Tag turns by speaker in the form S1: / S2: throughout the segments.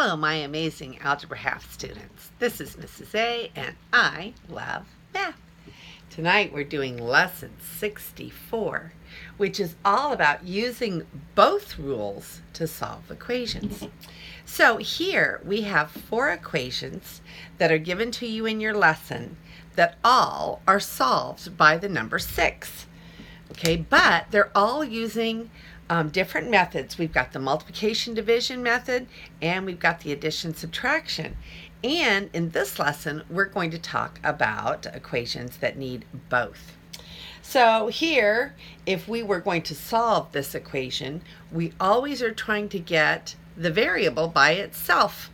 S1: Hello, my amazing Algebra Half students. This is Mrs. A, and I love math. Tonight we're doing lesson 64, which is all about using both rules to solve equations. So here we have 4 equations that are given to you in your lesson that all are solved by the number 6. Okay, but they're all using different methods. We've got the multiplication division method, and we've got the addition subtraction. And in this lesson, we're going to talk about equations that need both. So here, if we were going to solve this equation, we always are trying to get the variable by itself.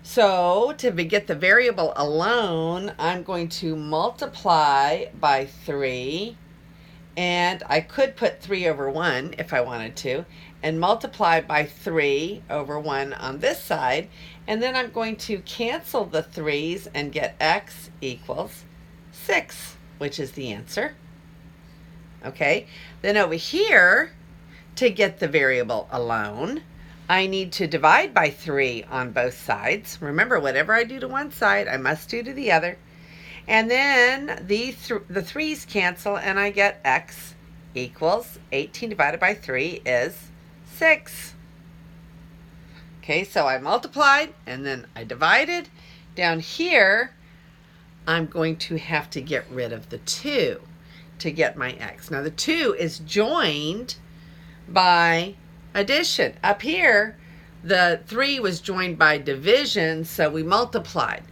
S1: So to get the variable alone, I'm going to multiply by 3. And I could put 3 over 1 if I wanted to, and multiply by 3 over 1 on this side. And then I'm going to cancel the 3's and get x equals 6, which is the answer. Okay, then over here, to get the variable alone, I need to divide by 3 on both sides. Remember, whatever I do to one side, I must do to the other. And then the 3's cancel, and I get x equals 18 divided by 3 is 6. Okay, so I multiplied, and then I divided. Down here, I'm going to have to get rid of the 2 to get my x. Now, the 2 is joined by addition. Up here, the 3 was joined by division, so we multiplied.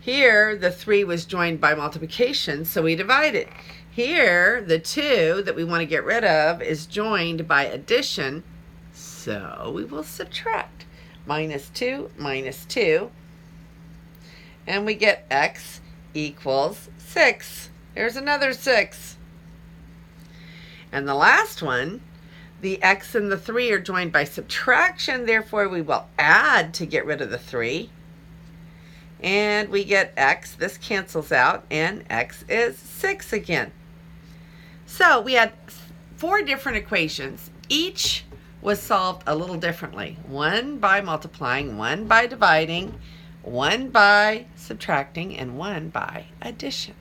S1: Here, the 3 was joined by multiplication, so we divided. Here, the 2 that we want to get rid of is joined by addition, so we will subtract. Minus 2, and we get x equals 6. Here's another 6. And the last one, the x and the 3 are joined by subtraction, therefore we will add to get rid of the 3. And we get x, this cancels out, and x is 6 again. So we had 4 different equations. Each was solved a little differently. One by multiplying, one by dividing, one by subtracting, and one by addition.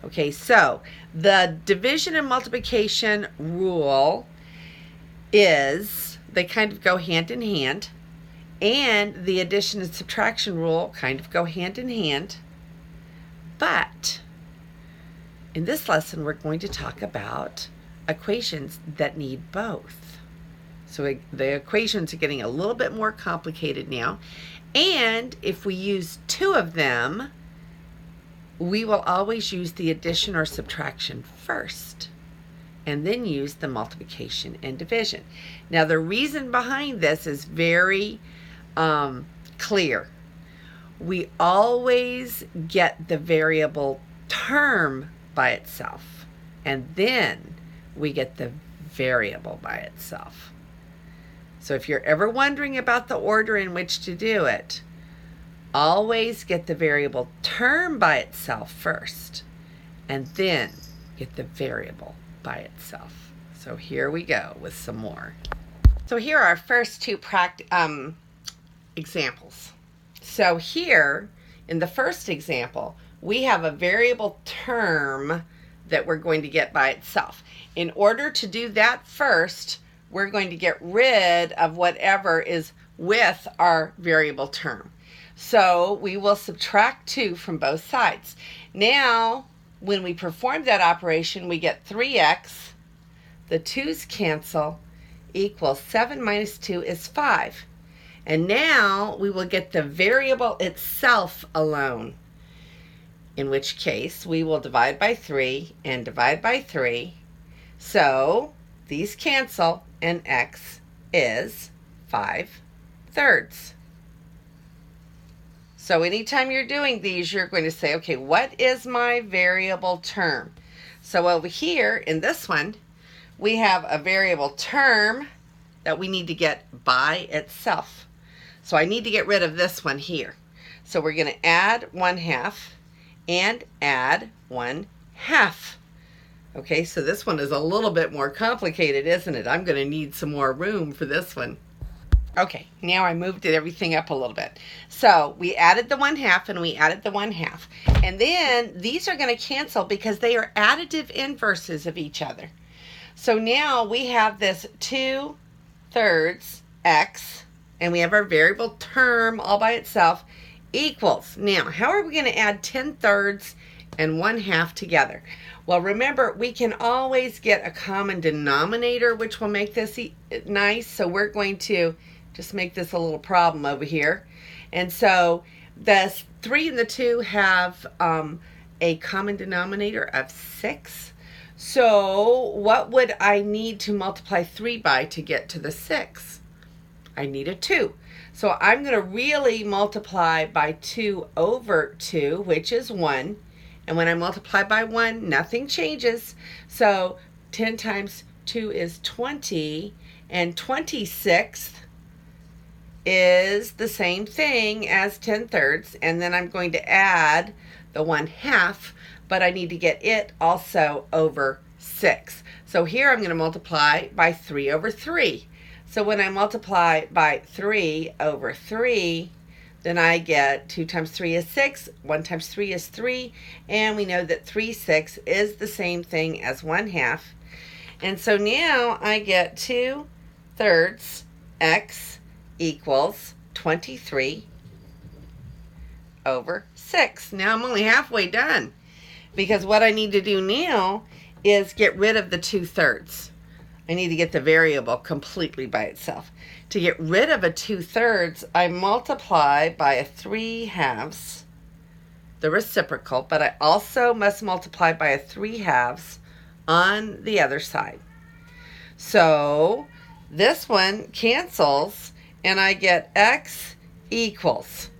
S1: Okay, so the division and multiplication rule is, they kind of go hand in hand. And the addition and subtraction rule kind of go hand in hand. But in this lesson, we're going to talk about equations that need both. So the equations are getting a little bit more complicated now. And if we use 2 of them, we will always use the addition or subtraction first, and then use the multiplication and division. Now, the reason behind this is very clear. We always get the variable term by itself, and then we get the variable by itself. So if you're ever wondering about the order in which to do it, always get the variable term by itself first, and then get the variable by itself. So here we go with some more. So here are our first 2 examples. So here, in the first example, we have a variable term that we're going to get by itself. In order to do that first, we're going to get rid of whatever is with our variable term. So we will subtract 2 from both sides. Now, when we perform that operation, we get 3x, the 2's cancel, equals 7 minus 2 is 5. And now we will get the variable itself alone, in which case we will divide by 3 and divide by 3. So these cancel, and x is 5/3. So anytime you're doing these, you're going to say, okay, what is my variable term? So over here in this one, we have a variable term that we need to get by itself. So I need to get rid of this one here. So we're going to add 1/2 and add 1/2. Okay, so this one is a little bit more complicated, isn't it? I'm going to need some more room for this one. Okay, now I moved everything up a little bit. So we added the 1/2 and we added the 1/2. And then these are going to cancel because they are additive inverses of each other. So now we have this 2/3 x, and we have our variable term all by itself, equals. Now, how are we going to add 10/3 and 1/2 together? Well, remember, we can always get a common denominator, which will make this nice. So we're going to just make this a little problem over here. And so the 3 and the 2 have a common denominator of 6. So what would I need to multiply 3 by to get to the 6? I need a 2. So I'm going to really multiply by 2 over 2, which is 1. And when I multiply by 1, nothing changes. So 10 times 2 is 20, and 26 is the same thing as 10/3. And then I'm going to add the 1/2, but I need to get it also over 6. So here I'm going to multiply by 3 over 3. So when I multiply by 3 over 3, then I get 2 times 3 is 6, 1 times 3 is 3, and we know that 3/6 is the same thing as 1/2. And so now I get 2/3 x equals 23 over 6. Now I'm only halfway done, because what I need to do now is get rid of the 2/3. I need to get the variable completely by itself. To get rid of a 2/3, I multiply by a 3/2, the reciprocal, but I also must multiply by a 3/2 on the other side. So this one cancels, and I get x equals.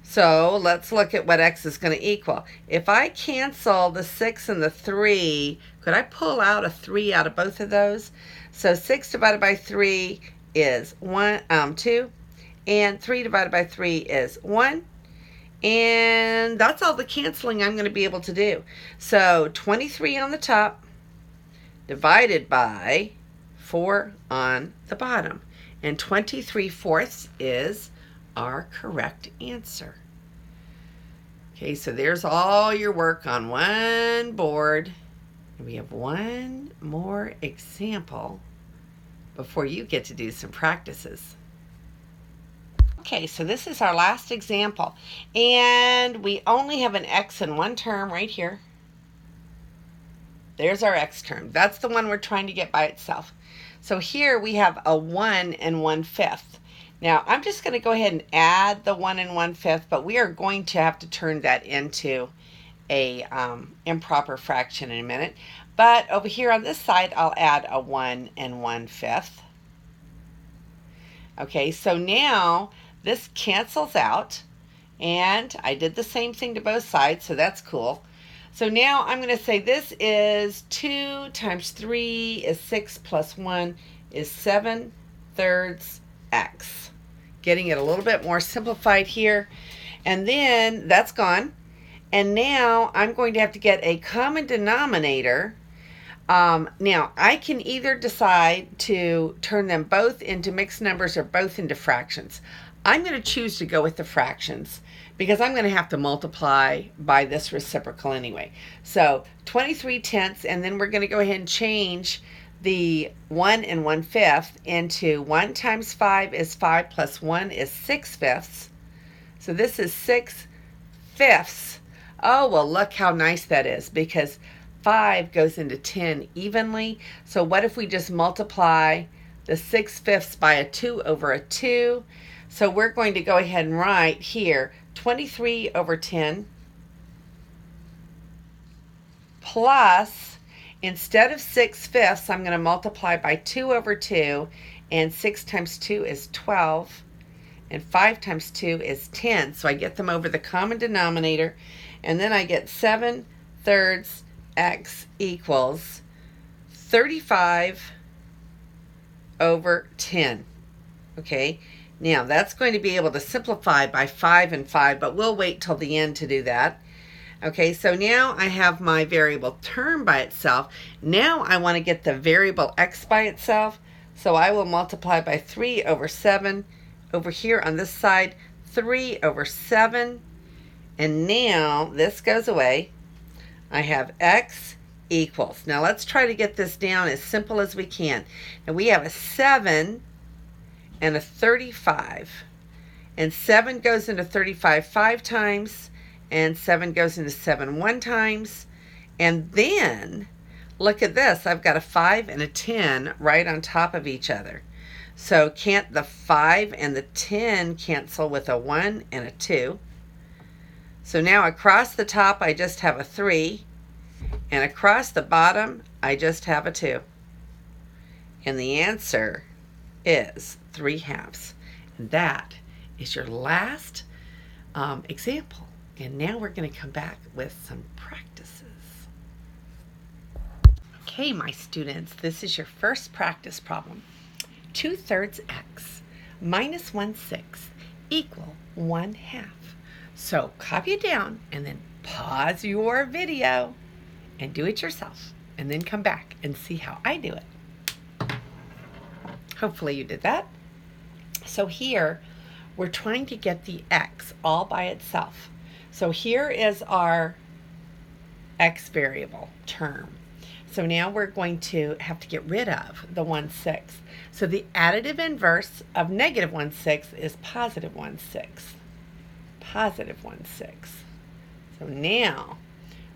S1: So let's look at what x is going to equal. If I cancel the 6 and the 3, could I pull out a 3 out of both of those? So 6 divided by 3 is 2, and 3 divided by 3 is 1. And that's all the canceling I'm going to be able to do. So 23 on the top divided by 4 on the bottom. And 23/4 is our correct answer. Okay, so there's all your work on one board. We have one more example before you get to do some practices. Okay, so this is our last example, and we only have an x in one term right here. There's our x term. That's the one we're trying to get by itself. So here we have a 1 and 1/5. Now I'm just going to go ahead and add the 1 and 1/5, but we are going to have to turn that into a improper fraction in a minute. But over here on this side, I'll add a 1 and 1/5. Okay, so now this cancels out, and I did the same thing to both sides, so that's cool. So now I'm going to say this is 2 times 3 is 6 plus 1 is 7/3 x. Getting it a little bit more simplified here. And then that's gone. And now I'm going to have to get a common denominator. Now I can either decide to turn them both into mixed numbers or both into fractions. I'm going to choose to go with the fractions because I'm going to have to multiply by this reciprocal anyway. So 23/10, and then we're going to go ahead and change the 1 and 1/5 into 1 times 5 is 5 plus 1 is 6/5. So this is 6/5. Oh, well, look how nice that is, because 5 goes into 10 evenly. So what if we just multiply the 6/5 by a 2 over a 2? So we're going to go ahead and write here 23 over 10 plus, instead of 6/5, I'm going to multiply by 2 over 2, and 6 times 2 is 12, and 5 times 2 is 10. So I get them over the common denominator, and then I get 7/3 x equals 35 over 10. Okay, now that's going to be able to simplify by 5 and 5, but we'll wait till the end to do that. Okay, so now I have my variable term by itself. Now I want to get the variable x by itself, so I will multiply by 3 over 7 over here on this side, 3 over 7. And now this goes away. I have x equals. Now let's try to get this down as simple as we can. And we have a 7 and a 35. And 7 goes into 35 5 times. And 7 goes into 7 1 times. And then, look at this. I've got a 5 and a 10 right on top of each other. So can't the 5 and the 10 cancel with a 1 and a 2? So now across the top I just have a 3. And across the bottom I just have a 2. And the answer is 3/2. And that is your last example. And now we're going to come back with some practices. Okay, my students, this is your first practice problem. 2/3 x minus 1/6 equal 1/2. So copy it down and then pause your video and do it yourself. And then come back and see how I do it. Hopefully you did that. So here, we're trying to get the x all by itself. So here is our x variable term. So now we're going to have to get rid of the 1/6. So the additive inverse of negative 1/6 is positive 1/6. Positive 1/6. So now,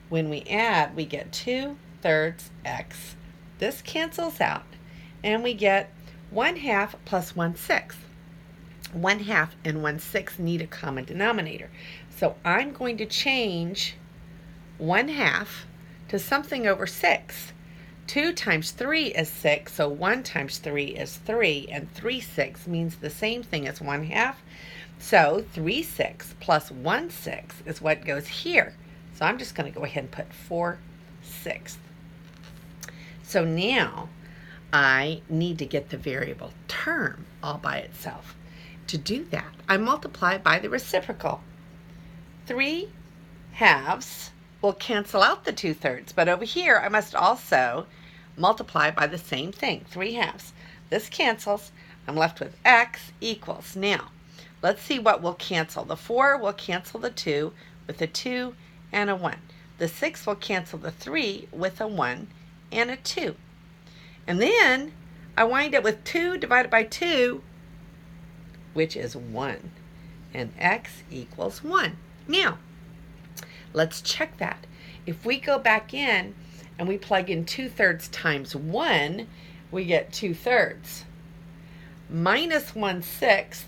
S1: when we add, we get 2/3 x. This cancels out, and we get 1/2 plus 1/6. 1/2 and 1/6 need a common denominator. So I'm going to change 1/2 to something over 6. 2 times 3 is 6, so 1 times 3 is 3, and 3/6 means the same thing as 1/2. So 3/6 plus 1/6 is what goes here. So I'm just going to go ahead and put 4/6. So now I need to get the variable term all by itself. To do that, I multiply by the reciprocal. 3/2 will cancel out the 2/3, but over here I must also multiply by the same thing, 3/2. This cancels. I'm left with x equals. Now, let's see what will cancel. The 4 will cancel the 2 with a 2 and a 1. The 6 will cancel the 3 with a 1 and a 2. And then I wind up with 2 divided by 2, which is 1. And x equals 1. Now, let's check that. If we go back in and we plug in 2/3 times 1, we get 2/3. Minus 1/6.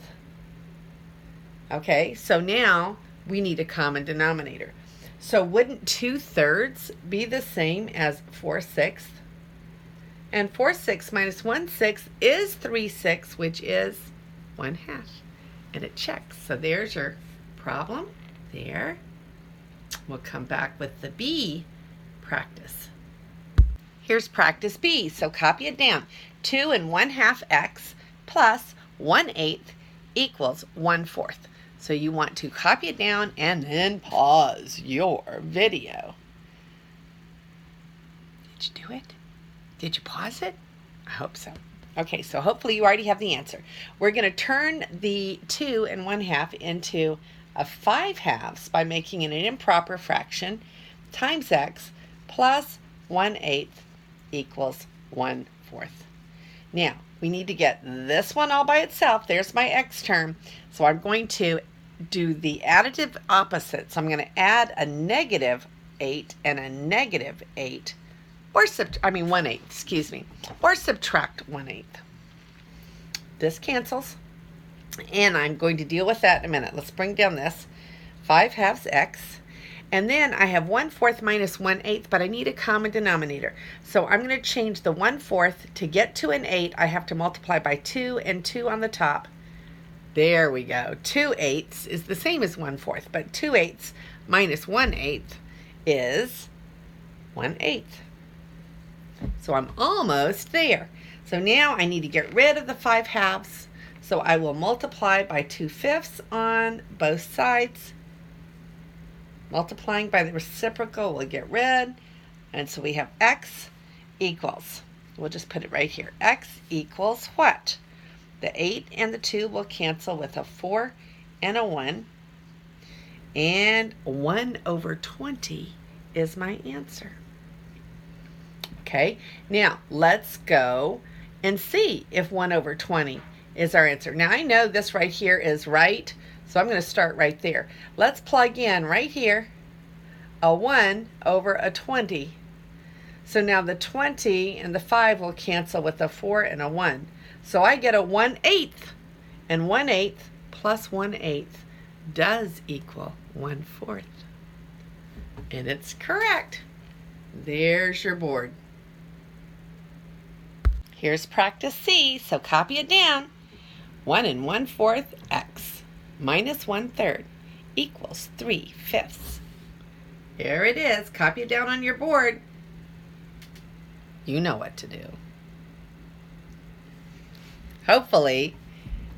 S1: Okay, so now we need a common denominator. So wouldn't 2/3 be the same as 4/6? And 4/6 minus 1/6 is 3/6, which is 1/2. And it checks. So there's your problem there. We'll come back with the B practice. Here's practice B, so copy it down. 2 and 1/2 x plus 1/8 equals 1/4. So you want to copy it down and then pause your video. Did you do it? Did you pause it? I hope so. Okay, so hopefully you already have the answer. We're going to turn the 2 and 1/2 into a 5/2 by making it an improper fraction times x plus 1/8 equals 1/4. Now, we need to get this one all by itself. There's my x term. So I'm going to do the additive opposite. So I'm going to add a -8 and a -8, or 1/8, excuse me, or subtract 1/8. This cancels, and I'm going to deal with that in a minute. Let's bring down this 5/2 x, and then I have 1/4 minus 1/8, but I need a common denominator. So I'm going to change the 1/4 to get to an 8. I have to multiply by 2 and 2 on the top. There we go. 2/8 is the same as 1/4, but 2/8 minus 1/8 is 1/8. So I'm almost there. So now I need to get rid of the 5/2. So I will multiply by 2/5 on both sides. Multiplying by the reciprocal will get rid. And so we have x equals, we'll just put it right here. X equals what? The 8 and the 2 will cancel with a 4 and a 1. And 1 over 20 is my answer. Okay, now let's go and see if 1 over 20 is our answer. Now I know this right here is right, so I'm going to start right there. Let's plug in right here a 1 over a 20. So now the 20 and the 5 will cancel with a 4 and a 1. So I get a 1/8, and 1/8 plus 1/8 does equal 1/4. And it's correct. There's your board. Here's practice C, so copy it down. 1 1/4 x minus 1/3 equals 3/5. There it is. Copy it down on your board. You know what to do. Hopefully,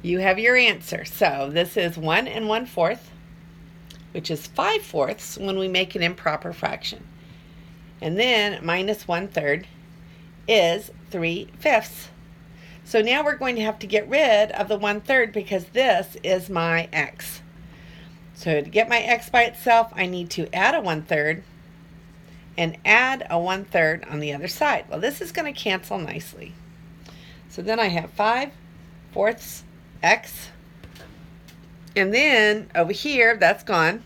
S1: you have your answer. So this is 1 1/4, which is 5/4 when we make an improper fraction. And then minus 1/3 is 3/5. So now we're going to have to get rid of the 1/3 because this is my x. So to get my x by itself, I need to add a 1/3 and add a 1/3 on the other side. Well, this is going to cancel nicely. So then I have 5/4 x. And then over here, that's gone.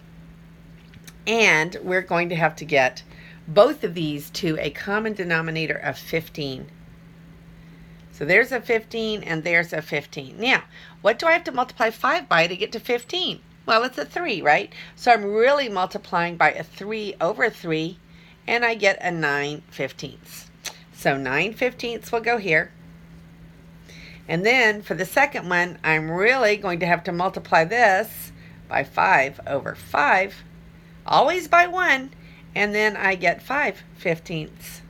S1: And we're going to have to get both of these to a common denominator of 15. So there's a 15 and there's a 15. Now, what do I have to multiply 5 by to get to 15? Well, it's a 3, right? So I'm really multiplying by a 3 over 3, and I get a 9/15. So 9/15 will go here. And then for the second one, I'm really going to have to multiply this by 5 over 5, always by 1, and then I get 5/15.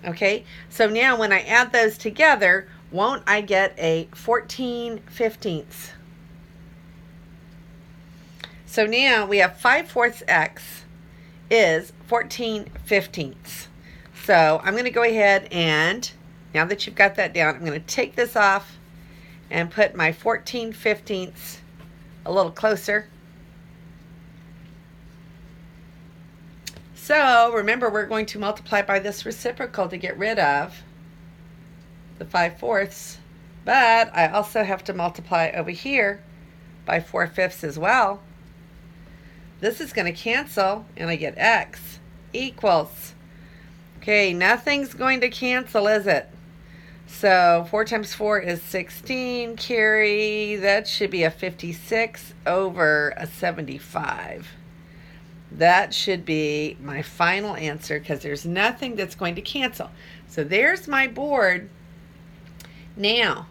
S1: Okay, so now when I add those together, won't I get a 14/15? So now we have 5/4 x is 14/15. So I'm going to go ahead and, now that you've got that down, I'm going to take this off and put my 14/15 a little closer. So remember, we're going to multiply by this reciprocal to get rid of the 5/4, but I also have to multiply over here by 4/5 as well. This is going to cancel, and I get x equals, okay, nothing's going to cancel, is it? So 4 times 4 is 16, carry, that should be a 56 over a 75. That should be my final answer because there's nothing that's going to cancel. So there's my board. Now,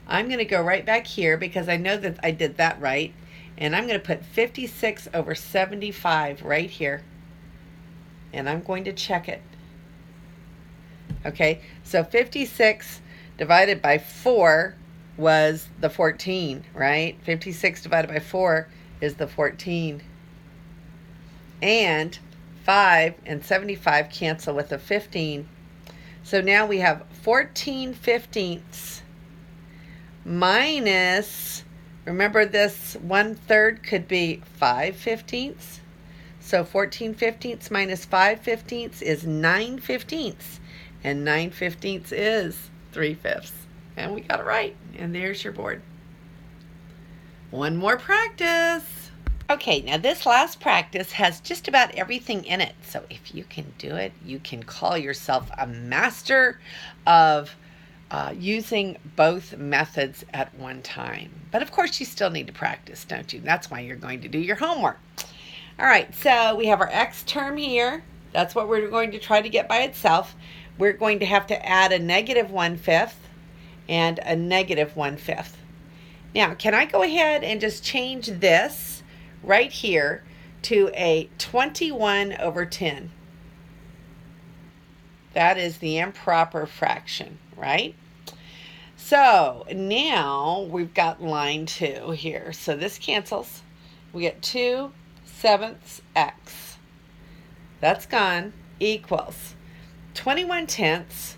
S1: I'm going to go right back here because I know that I did that right. And I'm going to put 56 over 75 right here. And I'm going to check it. Okay, so 56 divided by 4 was the 14, right? 56 divided by 4 is the 14. And 5 and 75 cancel with a 15. So now we have 14/15 minus, remember this 1/3 could be 5/15. So 14/15 minus 5/15 is 9/15. And 9/15 is 3/5. And we got it right. And there's your board. One more practice. Okay, now this last practice has just about everything in it. So if you can do it, you can call yourself a master of using both methods at one time. But of course, you still need to practice, don't you? That's why you're going to do your homework. All right, so we have our x term here. That's what we're going to try to get by itself. We're going to have to add a -1/5 and a -1/5. Now, can I go ahead and just change this right here to a 21/10? That is the improper fraction, right? So now we've got line 2 here. So this cancels. We get 2/7 x. That's gone, equals 21/10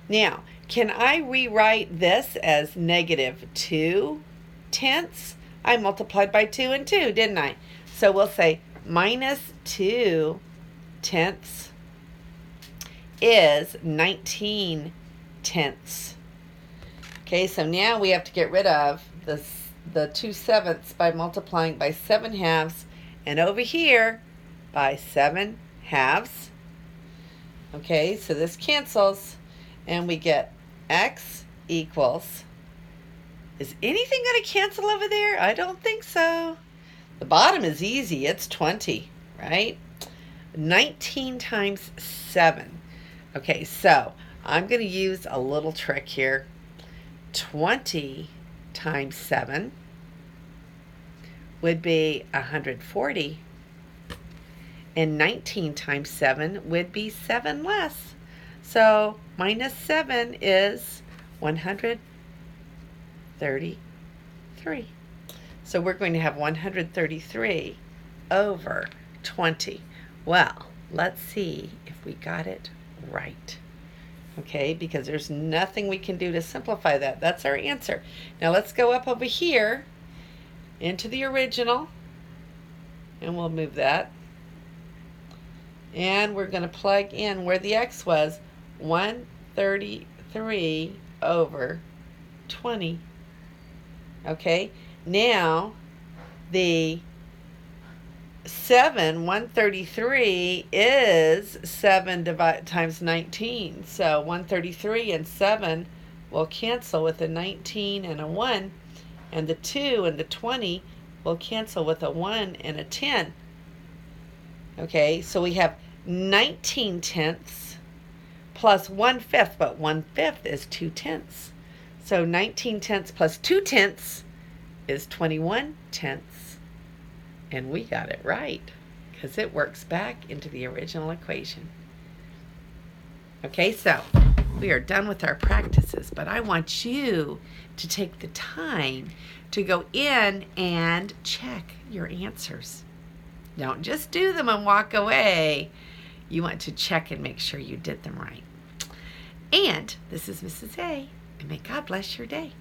S1: Now, can I rewrite this as negative 2/10? I multiplied by 2 and 2, didn't I? So we'll say minus 2/10 is 19/10. Okay, so now we have to get rid of the 2/7 by multiplying by 7/2, and over here by 7/2. Okay, so this cancels, and we get x equals, is anything going to cancel over there? I don't think so. The bottom is easy. It's 20, right? 19 times 7. Okay, so I'm going to use a little trick here. 20 times 7 would be 140. And 19 times 7 would be 7 less. So minus 7 is 133. So we're going to have 133 over 20. Well, let's see if we got it right. Okay, because there's nothing we can do to simplify that. That's our answer. Now let's go up over here into the original, and we'll move that. And we're going to plug in where the x was, 133 over 20. Okay, now the 133 is 7 times 19. So 133 and 7 will cancel with a 19 and a 1. And the 2 and the 20 will cancel with a 1 and a 10. Okay, so we have 19/10 plus 1/5, but 1/5 is 2/10. So 19/10 plus 2/10 is 21/10. And we got it right, because it works back into the original equation. Okay, so we are done with our practices, but I want you to take the time to go in and check your answers. Don't just do them and walk away. You want to check and make sure you did them right. And this is Mrs. A, and may God bless your day.